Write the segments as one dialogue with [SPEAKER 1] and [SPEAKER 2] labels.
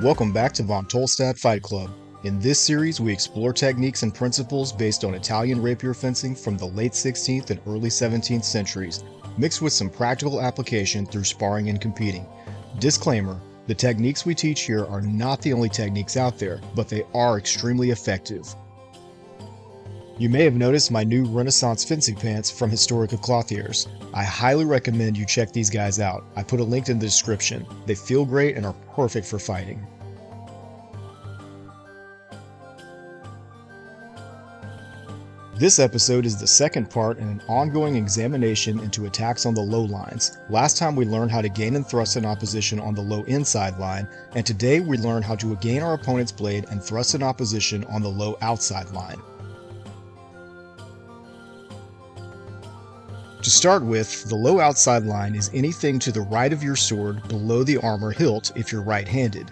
[SPEAKER 1] Welcome back to Von Tolstat Fight Club. In this series, we explore techniques and principles based on Italian rapier fencing from the late 16th and early 17th centuries, mixed with some practical application through sparring and competing. Disclaimer, the techniques we teach here are not the only techniques out there, but they are extremely effective. You may have noticed my new Renaissance fencing pants from Historica Clothiers. I highly recommend you check these guys out. I put a link in the description. They feel great and are perfect for fighting. This episode is the second part in an ongoing examination into attacks on the low lines. Last time we learned how to gain and thrust in opposition on the low inside line, and today we learn how to gain our opponent's blade and thrust in opposition on the low outside line. To start with, the low outside line is anything to the right of your sword below the armor hilt if you're right-handed.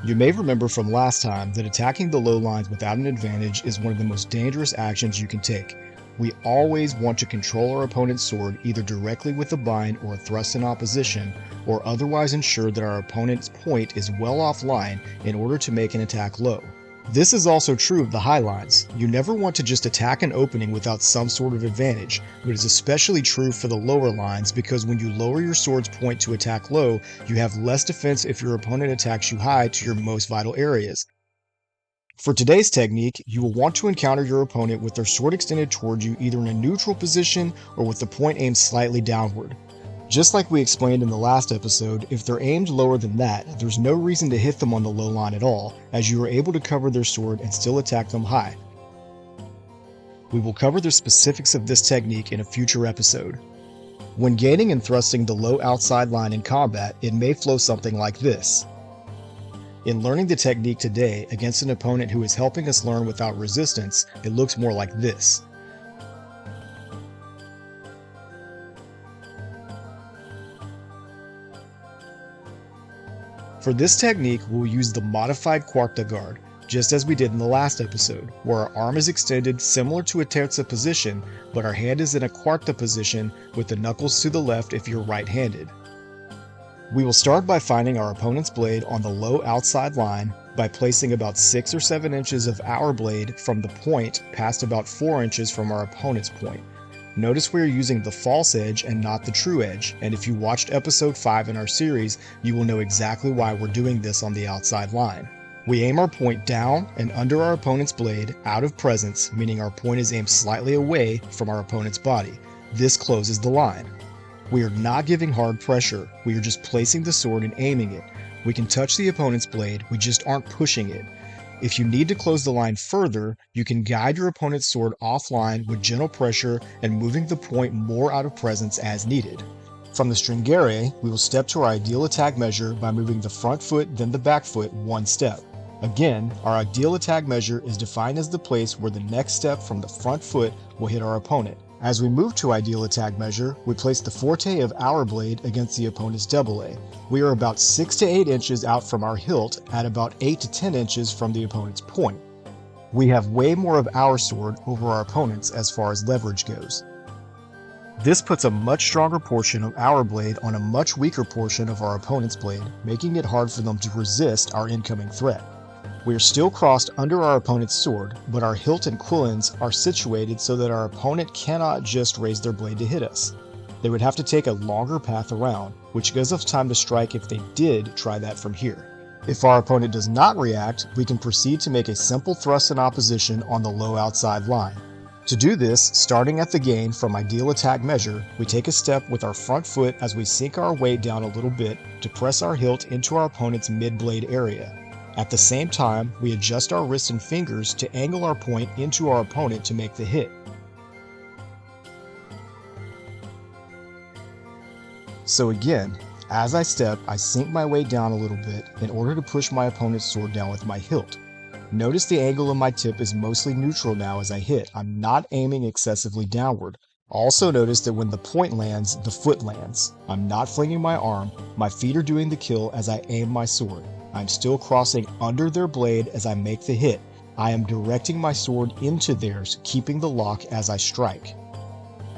[SPEAKER 1] You may remember from last time that attacking the low lines without an advantage is one of the most dangerous actions you can take. We always want to control our opponent's sword either directly with a bind or a thrust in opposition, or otherwise ensure that our opponent's point is well offline in order to make an attack low. This is also true of the high lines. You never want to just attack an opening without some sort of advantage, but it's especially true for the lower lines because when you lower your sword's point to attack low, you have less defense if your opponent attacks you high to your most vital areas. For today's technique, you will want to encounter your opponent with their sword extended toward you either in a neutral position or with the point aimed slightly downward. Just like we explained in the last episode, if they're aimed lower than that, there's no reason to hit them on the low line at all, as you are able to cover their sword and still attack them high. We will cover the specifics of this technique in a future episode. When gaining and thrusting the low outside line in combat, it may flow something like this. In learning the technique today against an opponent who is helping us learn without resistance, it looks more like this. For this technique, we'll use the modified quarta guard, just as we did in the last episode, where our arm is extended similar to a terza position, but our hand is in a quarta position with the knuckles to the left if you're right-handed. We will start by finding our opponent's blade on the low outside line by placing about 6 or 7 inches of our blade from the point past about 4 inches from our opponent's point. Notice we are using the false edge and not the true edge, and if you watched episode 5 in our series, you will know exactly why we're doing this on the outside line. We aim our point down and under our opponent's blade, out of presence, meaning our point is aimed slightly away from our opponent's body. This closes the line. We are not giving hard pressure, we are just placing the sword and aiming it. We can touch the opponent's blade, we just aren't pushing it. If you need to close the line further, you can guide your opponent's sword offline with gentle pressure and moving the point more out of presence as needed. From the stringere, we will step to our ideal attack measure by moving the front foot then the back foot one step. Again, our ideal attack measure is defined as the place where the next step from the front foot will hit our opponent. As we move to ideal attack measure, we place the forte of our blade against the opponent's double A. We are about 6 to 8 inches out from our hilt at about 8 to 10 inches from the opponent's point. We have way more of our sword over our opponent's as far as leverage goes. This puts a much stronger portion of our blade on a much weaker portion of our opponent's blade, making it hard for them to resist our incoming threat. We are still crossed under our opponent's sword, but our hilt and quillins are situated so that our opponent cannot just raise their blade to hit us. They would have to take a longer path around, which gives us time to strike if they did try that from here. If our opponent does not react, we can proceed to make a simple thrust in opposition on the low outside line. To do this, starting at the gain from ideal attack measure, we take a step with our front foot as we sink our weight down a little bit to press our hilt into our opponent's mid-blade area. At the same time, we adjust our wrists and fingers to angle our point into our opponent to make the hit. So again, as I step, I sink my weight down a little bit in order to push my opponent's sword down with my hilt. Notice the angle of my tip is mostly neutral now as I hit. I'm not aiming excessively downward. Also notice that when the point lands, the foot lands. I'm not flinging my arm. My feet are doing the kill as I aim my sword. I'm still crossing under their blade as I make the hit. I am directing my sword into theirs, keeping the lock as I strike.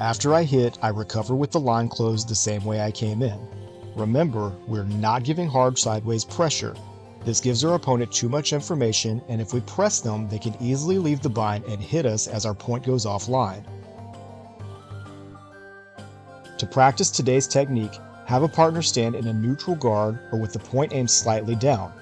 [SPEAKER 1] After I hit, I recover with the line closed the same way I came in. Remember, we're not giving hard sideways pressure. This gives our opponent too much information, and if we press them, they can easily leave the bind and hit us as our point goes offline. To practice today's technique, have a partner stand in a neutral guard or with the point aimed slightly down.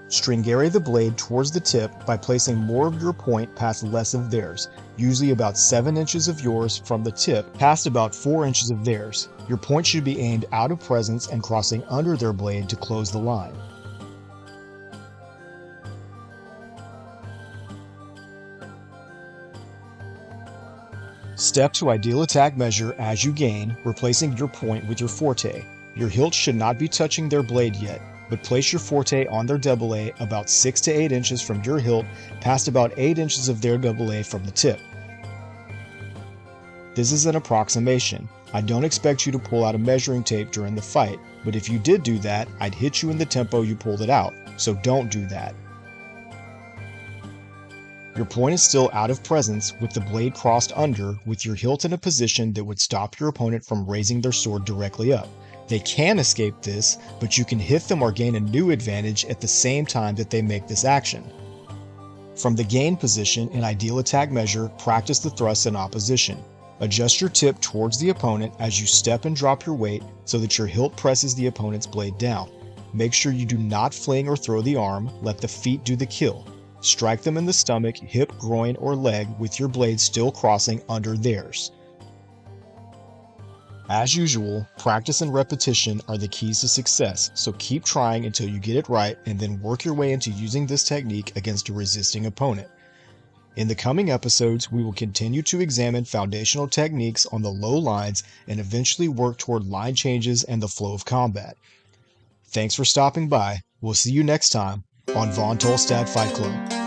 [SPEAKER 1] Stringere the blade towards the tip by placing more of your point past less of theirs, usually about 7 inches of yours from the tip past about 4 inches of theirs. Your point should be aimed out of presence and crossing under their blade to close the line. Step to ideal attack measure as you gain, replacing your point with your forte. Your hilt should not be touching their blade yet, but place your forte on their double A about 6 to 8 inches from your hilt, past about 8 inches of their double A from the tip. This is an approximation. I don't expect you to pull out a measuring tape during the fight, but if you did do that, I'd hit you in the tempo you pulled it out, so don't do that. Your point is still out of presence with the blade crossed under, with your hilt in a position that would stop your opponent from raising their sword directly up. They can escape this, but you can hit them or gain a new advantage at the same time that they make this action. From the gain position in ideal attack measure, practice the thrusts in opposition. Adjust your tip towards the opponent as you step and drop your weight so that your hilt presses the opponent's blade down. Make sure you do not fling or throw the arm, let the feet do the kill. Strike them in the stomach, hip, groin, or leg with your blade still crossing under theirs. As usual, practice and repetition are the keys to success, so keep trying until you get it right and then work your way into using this technique against a resisting opponent. In the coming episodes, we will continue to examine foundational techniques on the low lines and eventually work toward line changes and the flow of combat. Thanks for stopping by. We'll see you next time on Von Tolstat Fight Club.